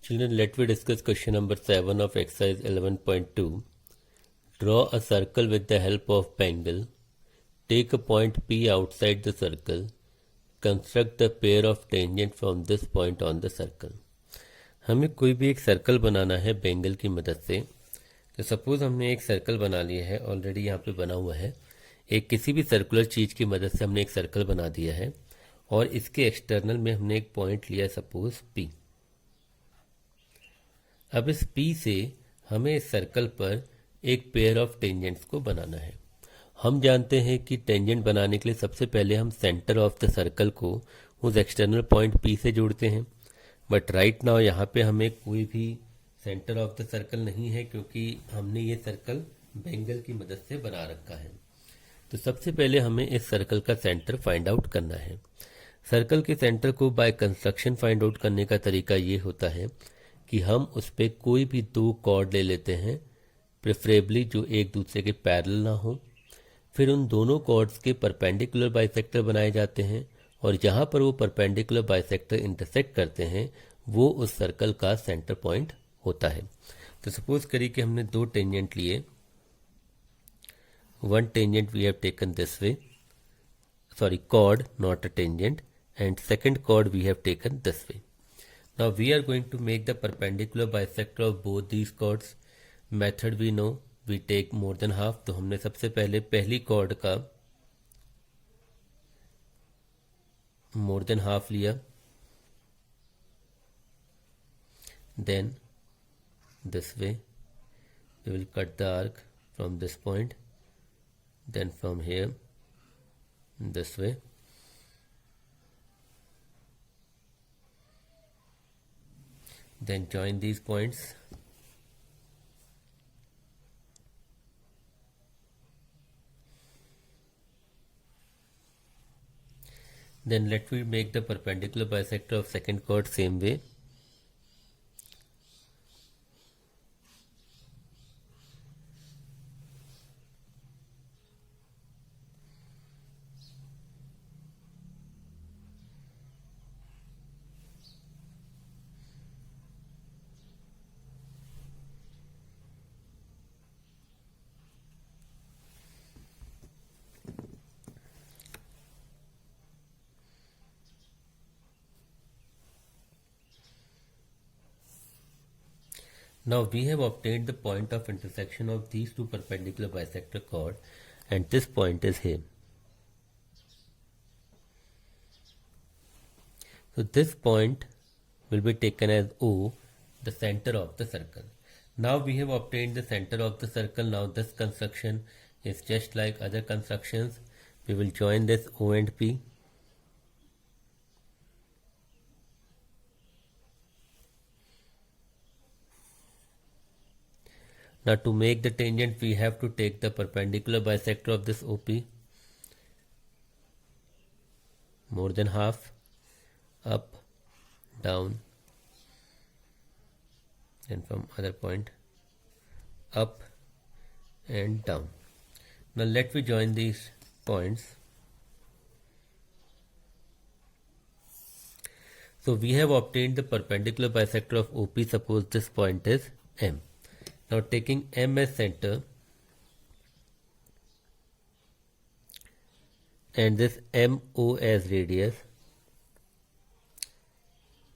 Children, let me discuss question number 7 of exercise 11.2. Draw a circle with the help of Bengal. Take a point P outside the circle. Construct the pair of tangent from this point on the circle. हमें कोई भी एक circle बनाना है बेंगल की मदद से. तो suppose हमने एक सर्कल बना लिया है, ऑलरेडी यहाँ पे बना हुआ है. एक किसी भी सर्कुलर चीज़ की मदद से हमने एक सर्कल बना दिया है और इसके एक्सटर्नल में हमने एक पॉइंट लिया, सपोज P. अब इस P से हमें इस सर्कल पर एक पेयर ऑफ टेंजेंट्स को बनाना है. हम जानते हैं कि टेंजेंट बनाने के लिए सबसे पहले हम सेंटर ऑफ द सर्कल को उस एक्सटर्नल पॉइंट P से जोड़ते हैं. बट राइट नाउ यहाँ पे हमें कोई भी सेंटर ऑफ द सर्कल नहीं है क्योंकि हमने ये सर्कल बेंगल की मदद से बना रखा है. तो सबसे पहले हमें इस सर्कल का सेंटर फाइंड आउट करना है. सर्कल के सेंटर को बाय कंस्ट्रक्शन फाइंड आउट करने का तरीका ये होता है कि हम उस पर कोई भी दो कॉर्ड ले लेते हैं, प्रेफरेबली जो एक दूसरे के पैरेलल ना हो. फिर उन दोनों कॉर्ड्स के परपेंडिकुलर बाइसेक्टर बनाए जाते हैं और जहाँ पर वो परपेंडिकुलर बाइसेक्टर इंटरसेक्ट करते हैं वो उस सर्कल का सेंटर पॉइंट होता है. तो सपोज करिए कि हमने दो टेंजेंट लिए. One tangent we have taken this way, sorry, chord, not a tangent, and second chord we have taken this way. Now we are going to make the perpendicular bisector of both these chords. Method we know, we take more than half. तो हमने सबसे पहले पहली chord का more than half लिया. Then this way we will cut the arc from this point, then from here this way. Then join these points. Then let me make the perpendicular bisector of second chord same way. Now we have obtained the point of intersection of these two perpendicular bisector chords, and this point is here. So this point will be taken as O, the center of the circle. Now we have obtained the center of the circle. Now this construction is just like other constructions. We will join this O and P. Now to make the tangent we have to take the perpendicular bisector of this OP, more than half, up, down, and from other point, up and down. Now let me join these points. So we have obtained the perpendicular bisector of OP. Suppose this point is M. Now taking M as center and this MO as radius,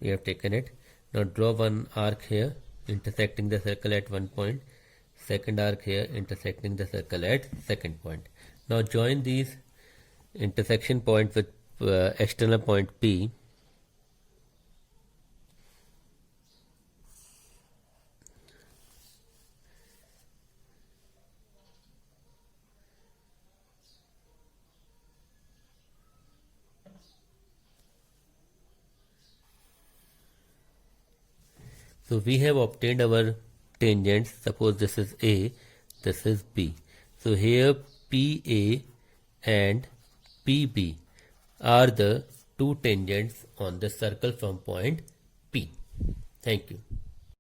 we have taken it. Now draw one arc here intersecting the circle at one point, second arc here intersecting the circle at second point. Now join these intersection points with external point P. So we have obtained our tangents. Suppose this is A, this is B. So here PA and PB are the two tangents on the circle from point P. Thank you.